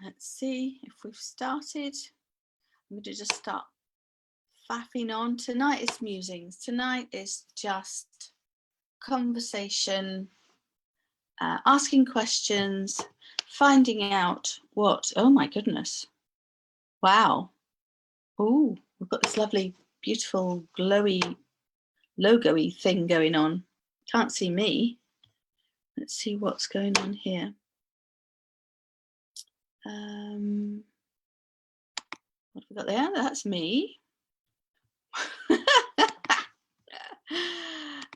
Let's see if we've started. I'm going to just start faffing on. Tonight is musings. Tonight is just conversation, asking questions, finding out what, oh my goodness. Wow. Oh, we've got this lovely, beautiful, glowy, logo-y thing going on. Can't see me. Let's see what's going on here. What have we got there? That's me.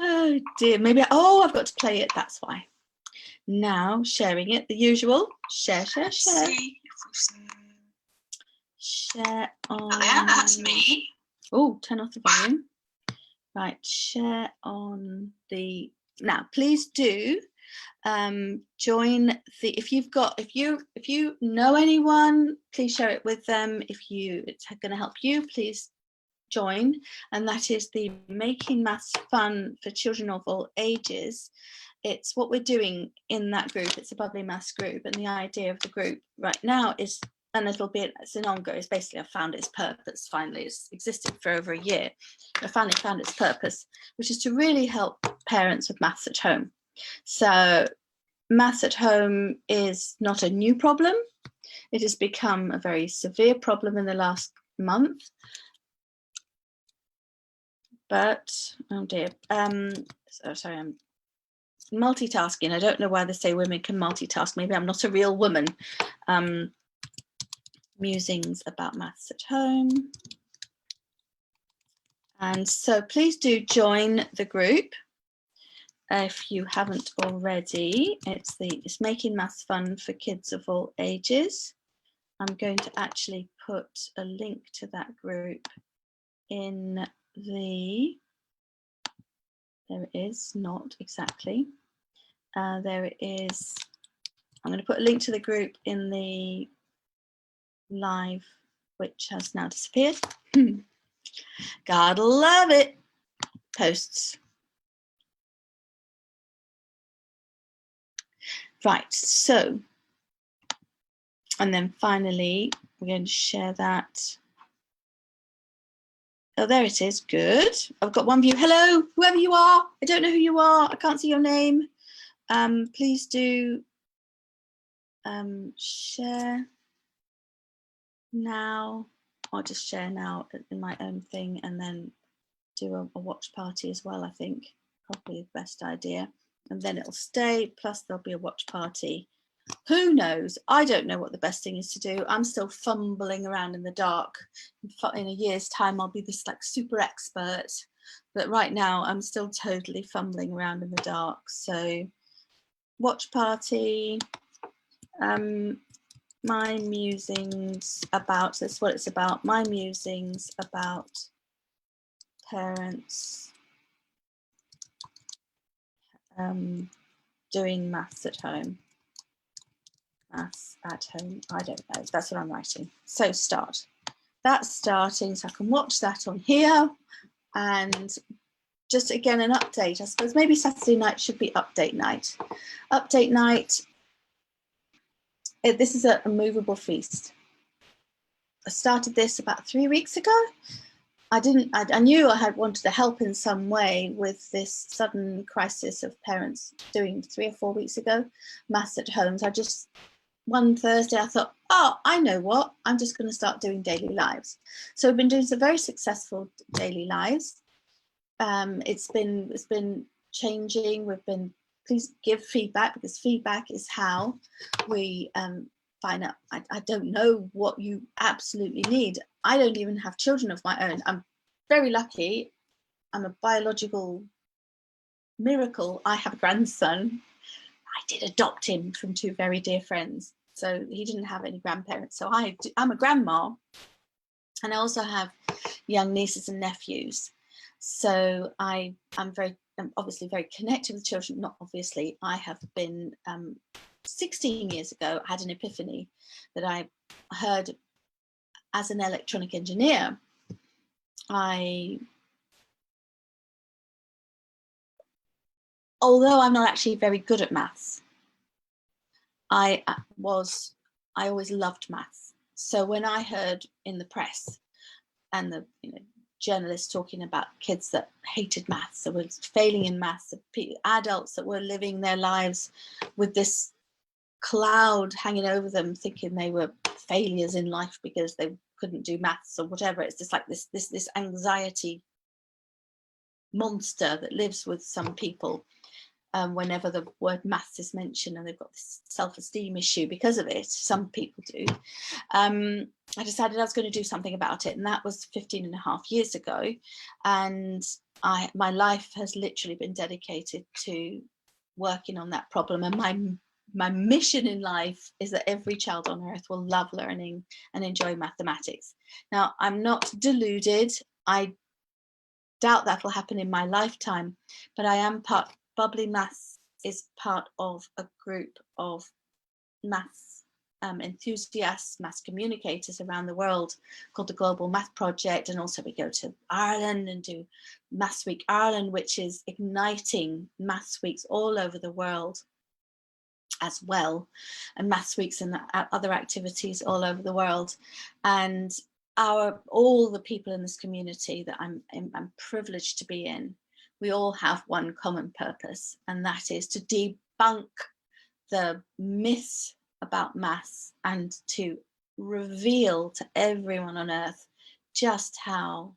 Oh dear, maybe, I've got to play it, that's why. Now, sharing it, the usual. Share. Share on. Oh, there, that's me. Oh, turn off the volume. Right, share on the. Now, please do join the. If you know anyone, please share it with them. If it's going to help you, please join. And that is the Making Maths Fun for Children of All Ages. It's what we're doing in that group. It's a Bubbly Maths group, and the idea of the group right now is, and it's an ongoing, it's basically, I found its purpose finally. It's existed for over a year. I finally found its purpose, which is to really help parents with maths at home. So maths at home is not a new problem. It has become a very severe problem in the last month. But, oh dear, sorry, I'm multitasking. I don't know why they say women can multitask. Maybe I'm not a real woman. Musings about maths at home. And so please do join the group if you haven't already. It's Making Maths Fun for Kids of All Ages. I'm going to actually put a link to that group in the, there it is, not exactly. There it is. I'm going to put a link to the group in the live, which has now disappeared. Gotta love it. Posts. Right, so, and then finally, we're going to share that. Oh, there it is. Good. I've got one view. Hello, whoever you are. I don't know who you are. I can't see your name. Please do share now. I'll just share now in my own thing and then do a watch party as well, I think. Probably the best idea. And then it'll stay, plus there'll be a watch party. Who knows? I don't know what the best thing is to do. I'm still fumbling around in the dark. In a year's time, I'll be this like super expert. But right now, I'm still totally fumbling around in the dark. So watch party, my musings about, that's what it's about, my musings about parents doing maths at home. Maths at home, I don't know, that's what I'm writing. So start. That's starting, so I can watch that on here. And just again, an update. I suppose maybe Saturday night should be update night. Update night. This is a movable feast. I started this about 3 weeks ago. I knew I had wanted to help in some way with this sudden crisis of parents doing 3 or 4 weeks ago, maths at home. So I just, one Thursday, I thought, oh, I know what, I'm just going to start doing daily lives. So we've been doing some very successful daily lives. It's been changing. We've been, please give feedback, because feedback is how we find out. I don't know what you absolutely need. I don't even have children of my own. I'm very lucky. I'm a biological miracle. I have a grandson. I did adopt him from 2 very dear friends. So he didn't have any grandparents. So I'm a grandma. And I also have young nieces and nephews. So I'm obviously very connected with children. Not obviously, I have been 16 years ago, I had an epiphany that I heard as an electronic engineer. Although I'm not actually very good at maths, I was I always loved maths. So when I heard in the press and the journalists talking about kids that hated maths, that were failing in maths, adults that were living their lives with this cloud hanging over them, thinking they were failures in life because they couldn't do maths or whatever. It's just like this anxiety monster that lives with some people whenever the word maths is mentioned, and they've got this self-esteem issue because of it. Some people do. I decided I was going to do something about it, and that was 15 and a half years ago. And my life has literally been dedicated to working on that problem. And my mission in life is that every child on earth will love learning and enjoy mathematics. Now, I'm not deluded. I doubt that will happen in my lifetime, but I am part. Bubbly Maths is part of a group of maths enthusiasts, maths communicators around the world called the Global Math Project. And also we go to Ireland and do Maths Week Ireland, which is igniting Maths Weeks all over the world as well, and Maths Weeks and other activities all over the world. And all the people in this community that I'm privileged to be in, we all have one common purpose, and that is to debunk the myths about maths and to reveal to everyone on earth just how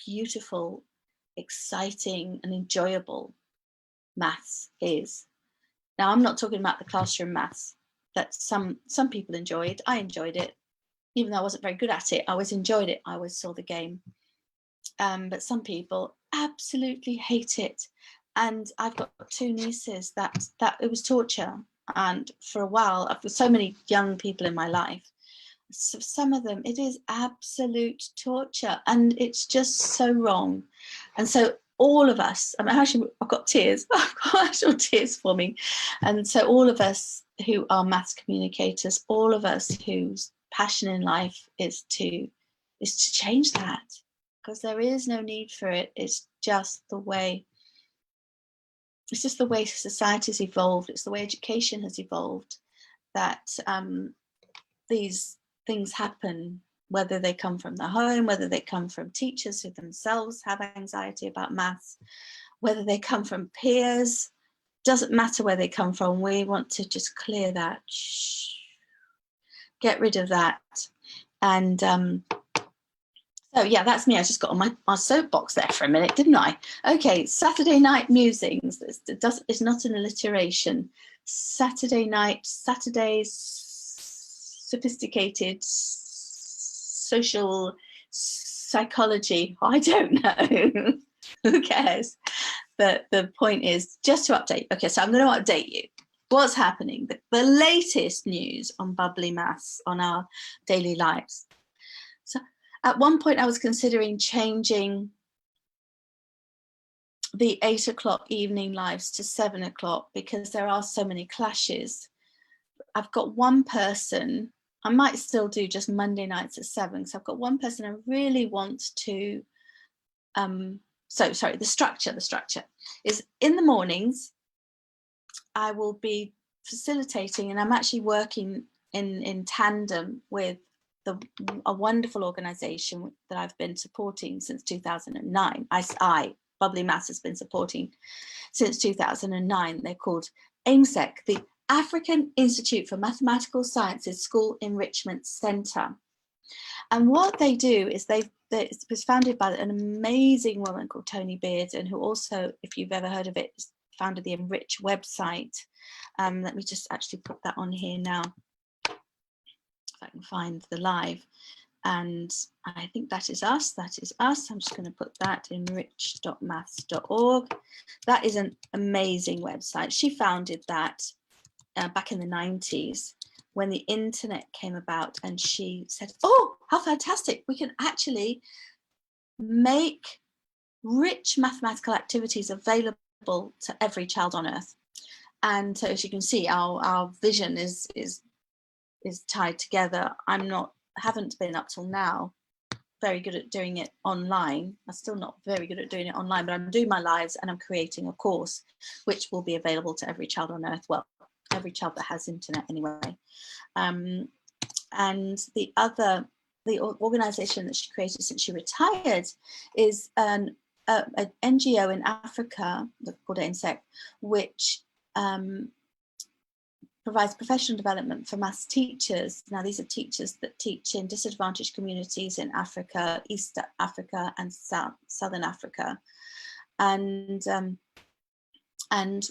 beautiful, exciting, and enjoyable maths is. Now, I'm not talking about the classroom maths that some people enjoyed. I enjoyed it. Even though I wasn't very good at it, I always enjoyed it. I always saw the game. But some people absolutely hate it. And I've got two nieces that it was torture. And for a while, with so many young people in my life, so some of them, it is absolute torture. And it's just so wrong. And so all of us, I've got tears. I've got actual tears forming. And so all of us who are maths communicators, all of us whose passion in life is to change that, because there is no need for it. It's just the way society's evolved. It's the way education has evolved, that these things happen, whether they come from the home, whether they come from teachers who themselves have anxiety about maths, whether they come from peers. Doesn't matter where they come from. We want to just clear that, get rid of that. And so yeah, that's me. I just got on my soapbox there for a minute, didn't I? Okay, Saturday night musings. It's not an alliteration. Saturday's sophisticated social psychology. I don't know. Who cares? But the point is just to update. Okay, so I'm going to update you. What's happening? The latest news on Bubbly Maths, on our daily lives. So at one point I was considering changing the 8 o'clock evening lives to 7 o'clock because there are so many clashes. I've got one person, I might still do just Monday nights at 7. So I've got one person I really want to, the structure is in the mornings, I will be facilitating, and I'm actually working in tandem with a wonderful organisation that I've been supporting since 2009. Bubbly Maths has been supporting since 2009. They're called AIMSEC, the African Institute for Mathematical Sciences School Enrichment Centre. And what they do is it was founded by an amazing woman called Tony Beard, and who also, if you've ever heard of it, founded the Enrich website. Let me just actually put that on here now, if I can find the live. And I think that is us. I'm just going to put that, enrich.maths.org. That is an amazing website. She founded that back in the 90s when the internet came about, and she said, oh, how fantastic, we can actually make rich mathematical activities available to every child on earth. And so as you can see, our vision is tied together. Haven't been up till now very good at doing it online. I'm still not very good at doing it online, but I'm doing my lives and I'm creating a course which will be available to every child on earth. Well, every child that has internet anyway. And the organization that she created since she retired is an NGO in Africa called AIMSEC, which provides professional development for maths teachers. Now, these are teachers that teach in disadvantaged communities in Africa, East Africa and Southern Africa. And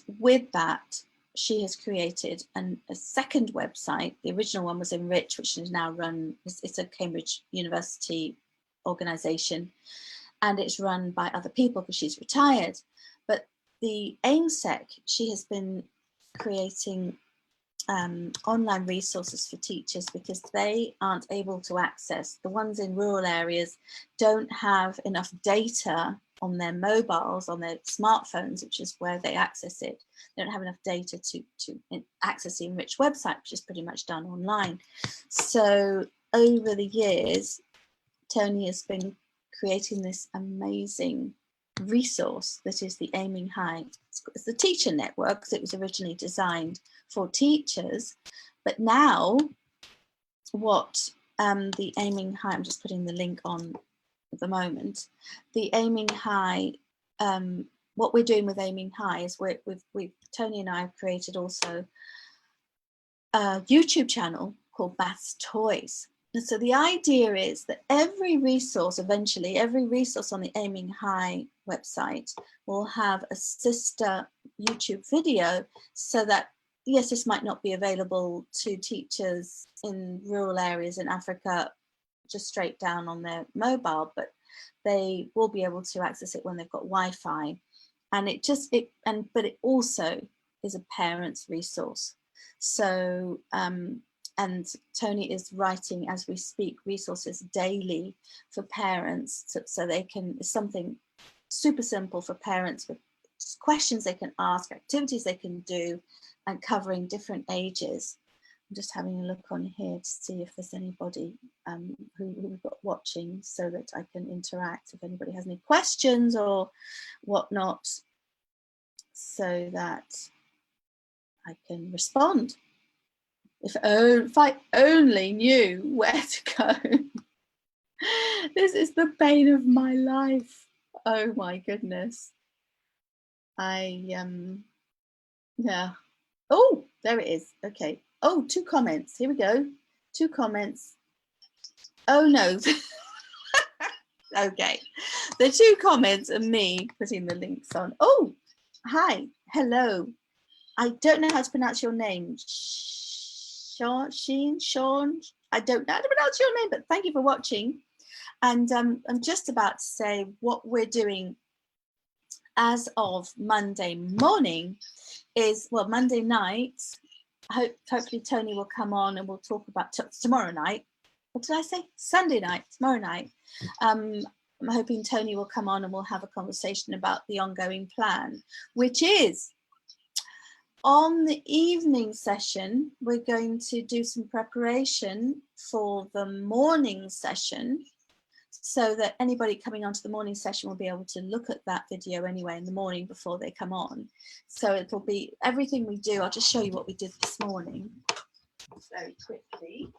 with that, she has created a second website. The original one was Enrich, which is now run, it's a Cambridge University organization, and it's run by other people because she's retired. But the AIMSEC, she has been creating online resources for teachers because they aren't able to access, the ones in rural areas don't have enough data on their mobiles, on their smartphones, which is where they access it. They don't have enough data to access the Enrich website, which is pretty much done online. So over the years, Tony has been creating this amazing resource that is the Aiming High. It's the teacher network because it was originally designed for teachers, but now what the Aiming High, I'm just putting the link on at the moment, the Aiming High, what we're doing with Aiming High is we've Tony and I have created also a YouTube channel called Maths Toys. And so the idea is that every resource, eventually, every resource on the Aiming High website will have a sister YouTube video, so that, yes, this might not be available to teachers in rural areas in Africa just straight down on their mobile, but they will be able to access it when they've got Wi-Fi. And but it also is a parent's resource. So, and Tony is writing, as we speak, resources daily for parents, so they can, it's something super simple for parents with questions they can ask, activities they can do, and covering different ages. I'm just having a look on here to see if there's anybody who we've got watching, so that I can interact if anybody has any questions or whatnot, so that I can respond. If I only knew where to go. This is the bane of my life. Oh my goodness. Yeah. Oh, there it is. Okay. Oh, 2 comments. Here we go. 2 comments. Oh no. Okay. The 2 comments are me putting the links on. Oh, hi. Hello. I don't know how to pronounce your name. Sean, I don't know how to pronounce your name, but thank you for watching. And I'm just about to say what we're doing as of Monday morning is, well, Monday night, hopefully Tony will come on and we'll talk about tomorrow night. What did I say? Sunday night, tomorrow night. I'm hoping Tony will come on and we'll have a conversation about the ongoing plan, which is, on the evening session, we're going to do some preparation for the morning session, so that anybody coming onto the morning session will be able to look at that video anyway in the morning before they come on. So it'll be everything we do. I'll just show you what we did this morning very quickly.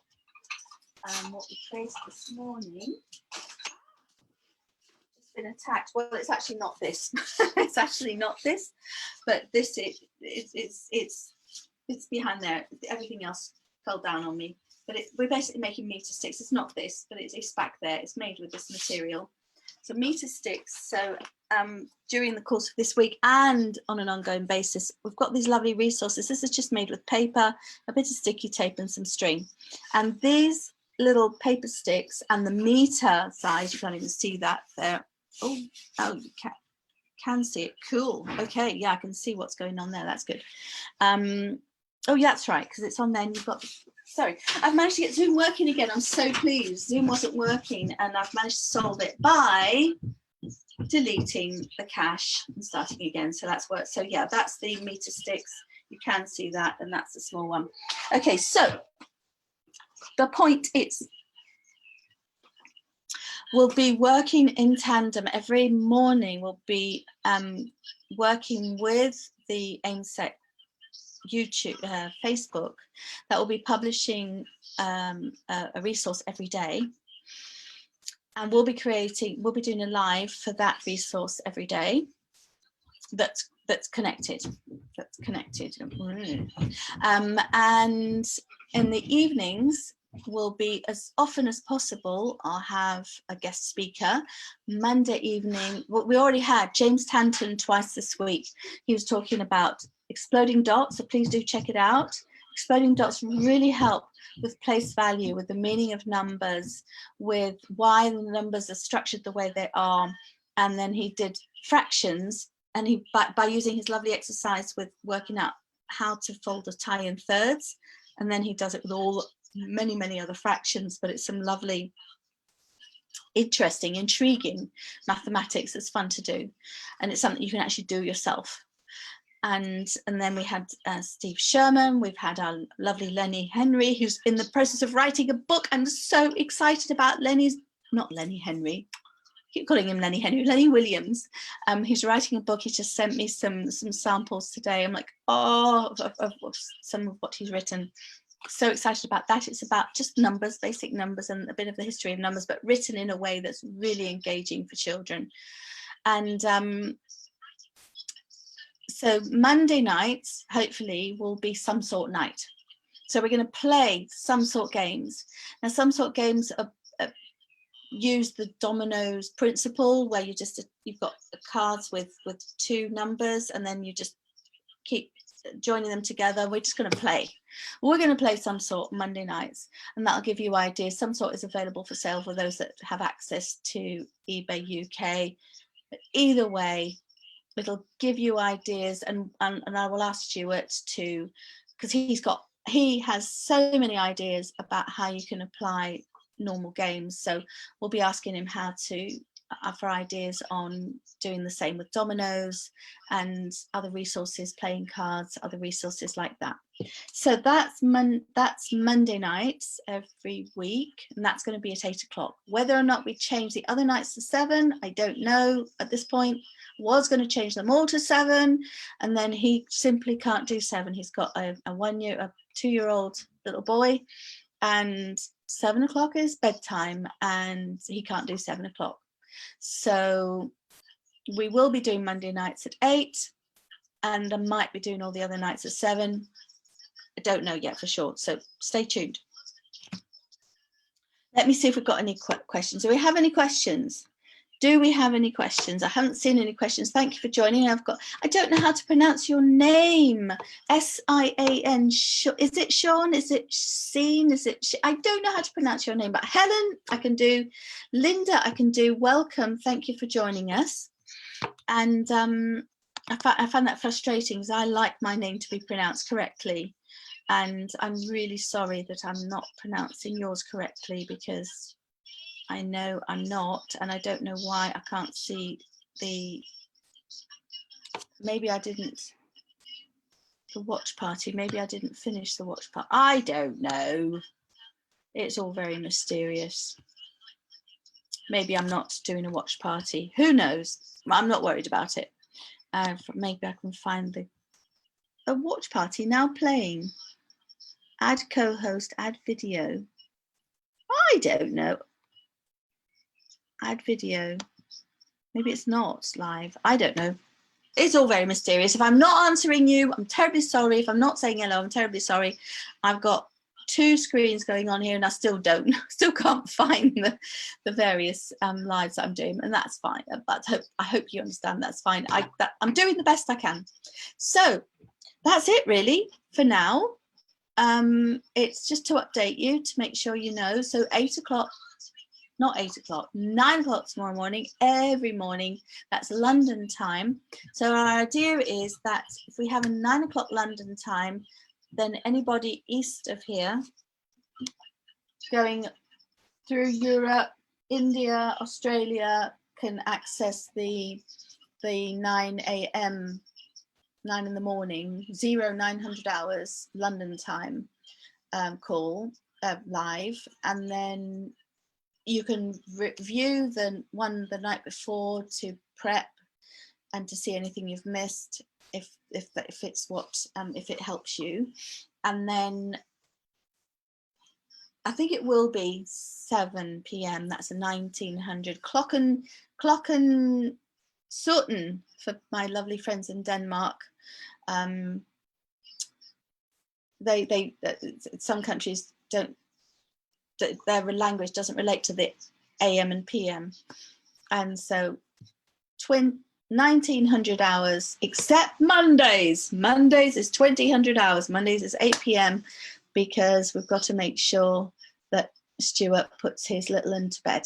What we created this morning. Been attacked. Well, it's actually not this. It's actually not this, but this it's behind there. Everything else fell down on me, but we're basically making meter sticks. It's not this, but it's back there. It's made with this material. So meter sticks. So during the course of this week and on an ongoing basis, we've got these lovely resources. This is just made with paper, a bit of sticky tape and some string, and these little paper sticks and the meter size, you can't even see that there. Oh, you can see it. Cool. Okay, yeah, I can see what's going on there. That's good. Oh, yeah, that's right, because it's on there and you've got, sorry, I've managed to get Zoom working again. I'm so pleased. Zoom wasn't working and I've managed to solve it by deleting the cache and starting again. So that's worked. So yeah, that's the meter sticks. You can see that, and that's the small one. Okay, so the point is, we'll be working in tandem. Every morning we'll be working with the AIMSEC YouTube, Facebook, that will be publishing a resource every day. And we'll be doing a live for that resource every day that's connected. And in the evenings, will be, as often as possible, I'll have a guest speaker. Monday evening, we already had James Tanton twice this week. He was talking about exploding dots, so please do check it out. Exploding dots really help with place value, with the meaning of numbers, with why the numbers are structured the way they are. And then he did fractions, and he by using his lovely exercise with working out how to fold a tie in thirds, and then he does it with many other fractions. But it's some lovely, interesting, intriguing mathematics that's fun to do, and it's something you can actually do yourself. And then we had Steve Sherman. We've had our lovely Lenny Henry, who's in the process of writing a book. I'm so excited about not Lenny Henry, I keep calling him Lenny Henry, Lenny Williams. He's writing a book. He just sent me some samples today. I'm like, of some of what he's written. So excited about that. It's about just numbers, basic numbers, and a bit of the history of numbers, but written in a way that's really engaging for children. And so Monday nights, hopefully, will be some sort night. So we're going to play some sort games. Now, some sort games use the dominoes principle, where you've got cards with two numbers, and then you just keep joining them together. We're just going to play. We're going to play some sort Monday nights, and that'll give you ideas. Some sort is available for sale for those that have access to eBay UK. But either way, it'll give you ideas, and I will ask Stuart to, because he has so many ideas about how you can apply normal games. So we'll be asking him for ideas on doing the same with dominoes and other resources, playing cards, other resources like that. So that's Monday nights every week, and that's going to be at 8 o'clock. Whether or not we change the other nights to 7, I don't know at this point. Was going to change them all to 7, and then he simply can't do 7. He's got a 2-year-old little boy, and 7 o'clock is bedtime, and he can't do 7 o'clock. So we will be doing Monday nights at 8, and I might be doing all the other nights at 7. I don't know yet for sure, so stay tuned. Let me see if we've got any questions. Do we have any questions? Do we have any questions? I haven't seen any questions. Thank you for joining. I don't know how to pronounce your name. S-I-A-N. Is it Sean? Is it Seen? I don't know how to pronounce your name, but Helen, I can do. Linda, I can do. Welcome. Thank you for joining us. And I find that frustrating, because I like my name to be pronounced correctly. And I'm really sorry that I'm not pronouncing yours correctly, because I know I'm not, and I don't know why I can't see maybe I didn't, the watch party, maybe I didn't finish the watch party. I don't know. It's all very mysterious. Maybe I'm not doing a watch party. Who knows? I'm not worried about it. Maybe I can find a watch party now playing. Add co-host, add video. I don't know. Add video. Maybe it's not live. I don't know. It's all very mysterious. If I'm not answering you, I'm terribly sorry. If I'm not saying hello, I'm terribly sorry. I've got 2 screens going on here, and I still can't find the various lives that I'm doing, and that's fine. But I hope you understand that's fine. I'm doing the best I can. So that's it really for now. It's just to update you, to make sure you know. So 8 o'clock. Not 8 o'clock, 9 o'clock tomorrow morning, every morning. That's London time. So our idea is that if we have a 9 o'clock London time, then anybody east of here, going through Europe, India, Australia, can access the 9 a.m., 9 in the morning, 0900 hours London time call live, and then you can review the one the night before to prep and to see anything you've missed. if it's what if it helps you. And then I think it will be 7 p.m. That's a 1900 Klokken Sutton for my lovely friends in Denmark. They some countries don't, their language doesn't relate to the AM and PM, and so 1900 hours, except Mondays. Mondays is 2000 hours. Mondays is 8 p.m. because we've got to make sure that Stuart puts his little one to bed.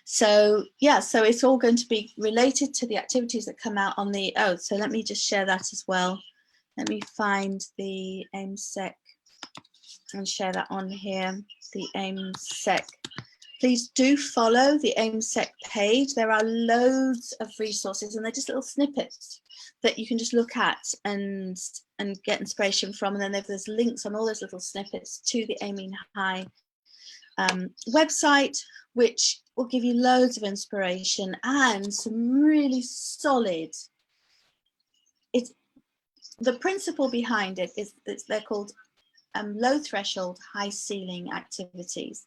So yeah, so it's all going to be related to the activities that come out on the, oh, so let me just share that as well. Let me find the AIMSEC and share that on here, the AIMSEC. Please do follow the AIMSEC page. There are loads of resources, and they're just little snippets that you can just look at and get inspiration from. And then there's links on all those little snippets to the Aiming High website, which will give you loads of inspiration and some really solid. It's the principle behind it is they're called low threshold, high ceiling activities,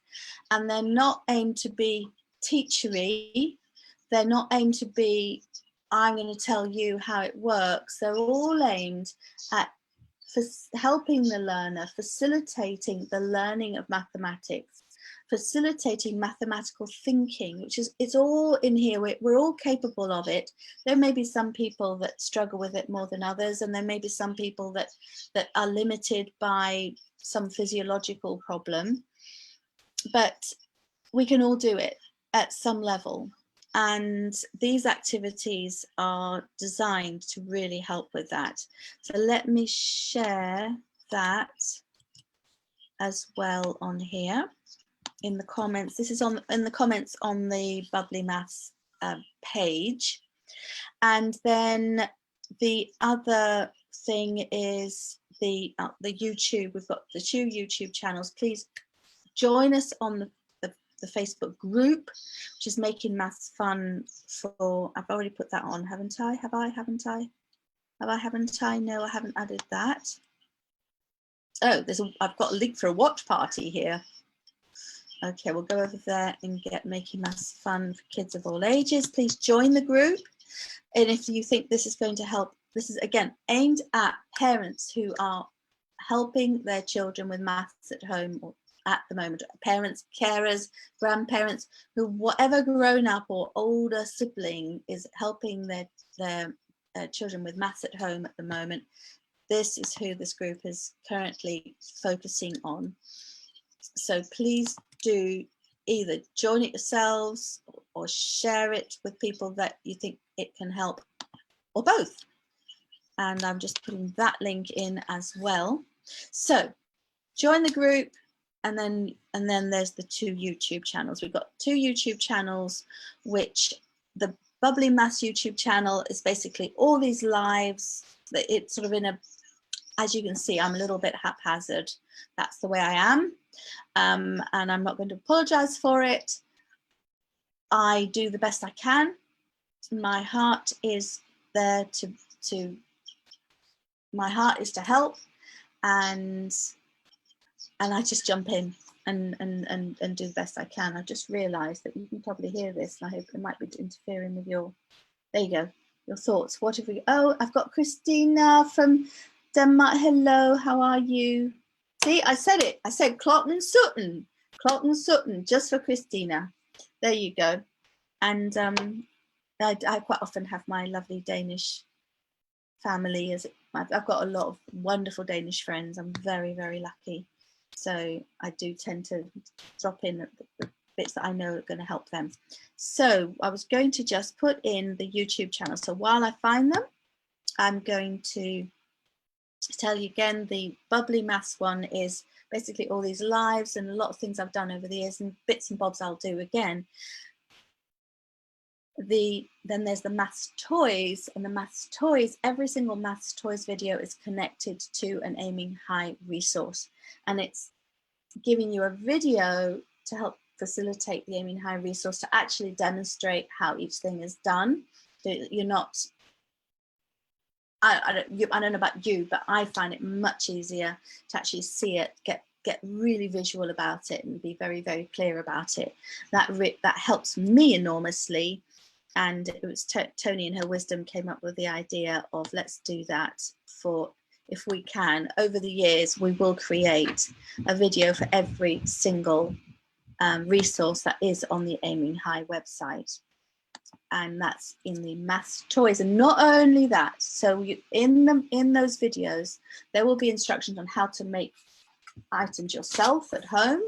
and they're not aimed to be teachery. They're not aimed to be, I'm going to tell you how it works. They're all aimed at helping the learner, facilitating the learning of mathematics, facilitating mathematical thinking, which is, it's all in here. We're all capable of it. There may be some people that struggle with it more than others, and there may be some people that are limited by some physiological problem, but we can all do it at some level. And these activities are designed to really help with that. So let me share that as well on here in the comments. This is in the comments on the Bubbly Maths page. And then the other thing is the YouTube. We've got the two YouTube channels. Please join us on the Facebook group, which is Making Maths Fun for, I've already put that on, haven't I? Have I? Haven't I? No, I haven't added that. Oh, I've got a link for a watch party here. Okay, we'll go over there and get Making Maths Fun for kids of all ages. Please join the group. And if you think this is going to help, this is again aimed at parents who are helping their children with maths at home or at the moment, parents, carers, grandparents, who whatever grown up or older sibling is helping their children with maths at home at the moment. This is who this group is currently focusing on. So please do either join it yourselves or share it with people that you think it can help, or both. And I'm just putting that link in as well. So join the group, and then there's the two YouTube channels. We've got two YouTube channels, which the Bubbly Maths YouTube channel is basically all these lives. It's sort of in a, as you can see, I'm a little bit haphazard. That's the way I am. And I'm not going to apologize for it. I do the best I can. My heart is there my heart is to help, and I just jump in and do the best I can. I just realized that you can probably hear this, and I hope it might be interfering with your, there you go, your thoughts. What have we, oh, I've got Christina from Denmark. Hello, how are you? See, I said it. I said Klokken Sutton, just for Christina. There you go. And I quite often have my lovely Danish family. I've got a lot of wonderful Danish friends. I'm very, very lucky. So I do tend to drop in the bits that I know are going to help them. So I was going to just put in the YouTube channel. So while I find them, I'm going to tell you again, the Bubbly Maths one is basically all these lives and a lot of things I've done over the years, and bits and bobs I'll do again. Then there's the Maths Toys, and the Maths Toys, every single Maths Toys video is connected to an Aiming High resource, and it's giving you a video to help facilitate the Aiming High resource to actually demonstrate how each thing is done. So you're not I don't know about you, but I find it much easier to actually see it, get really visual about it, and be very, very clear about it. That helps me enormously. And it was Tony in her wisdom came up with the idea of, let's do that for, if we can, over the years, we will create a video for every single resource that is on the Aiming High website. And that's in the maths toys. And not only that, so in those videos, there will be instructions on how to make items yourself at home.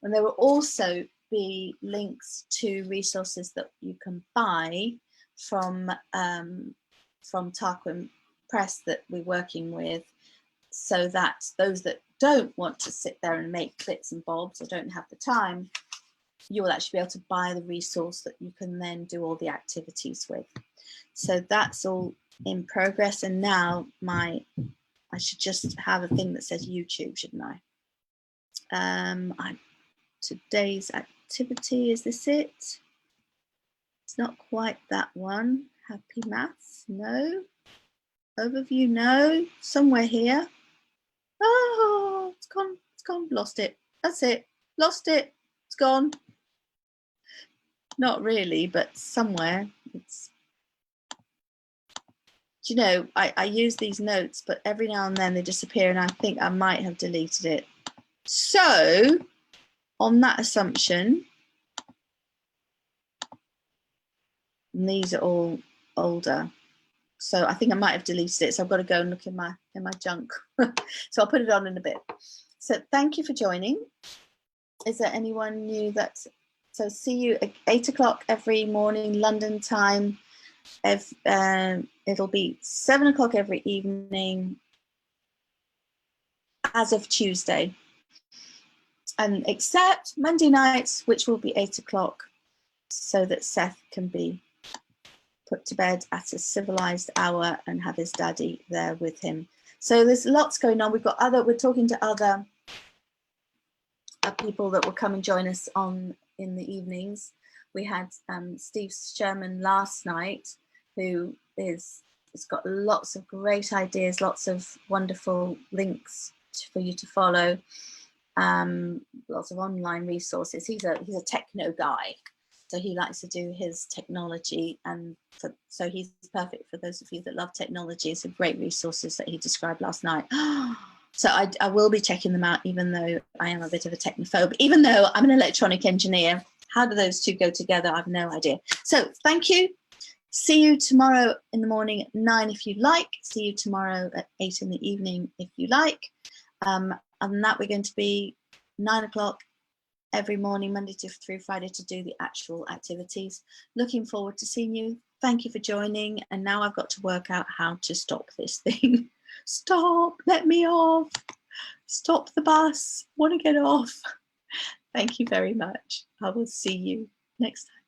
And there will also be links to resources that you can buy from Tarquin Press that we're working with, so that those that don't want to sit there and make bits and bobs or don't have the time, you will actually be able to buy the resource that you can then do all the activities with. So that's all in progress. And now I should just have a thing that says YouTube, shouldn't I? Today's activity, is this it? It's not quite that one. Happy maths, no. Overview, no. Somewhere here. Oh, it's gone, lost it. That's it, lost it, it's gone. Not really, but somewhere it's, do you know, I use these notes, but every now and then they disappear, and I think I might have deleted it. So on that assumption, and these are all older, so I think I might have deleted it, so I've got to go and look in my junk. So I'll put it on in a bit. So thank you for joining. Is there anyone new that, so see you at 8 o'clock every morning London time. It'll be 7 o'clock every evening as of Tuesday, and except Monday nights, which will be 8 o'clock, so that Seth can be put to bed at a civilized hour and have his daddy there with him. So there's lots going on. We're talking to other people that will come and join us in the evenings. We had Steve Sherman last night, who has got lots of great ideas, lots of wonderful links for you to follow, lots of online resources. He's a techno guy, so he likes to do his technology, and so he's perfect for those of you that love technology. Some great resources that he described last night. So I will be checking them out, even though I am a bit of a technophobe, even though I'm an electronic engineer. How do those two go together? I have no idea. So thank you. See you tomorrow in the morning at 9 if you like. See you tomorrow at 8 in the evening if you like. Other than that, we're going to be 9 o'clock every morning, Monday through Friday, to do the actual activities. Looking forward to seeing you. Thank you for joining. And now I've got to work out how to stop this thing. Stop, let me off. Stop the bus, want to get off. Thank you very much. I will see you next time.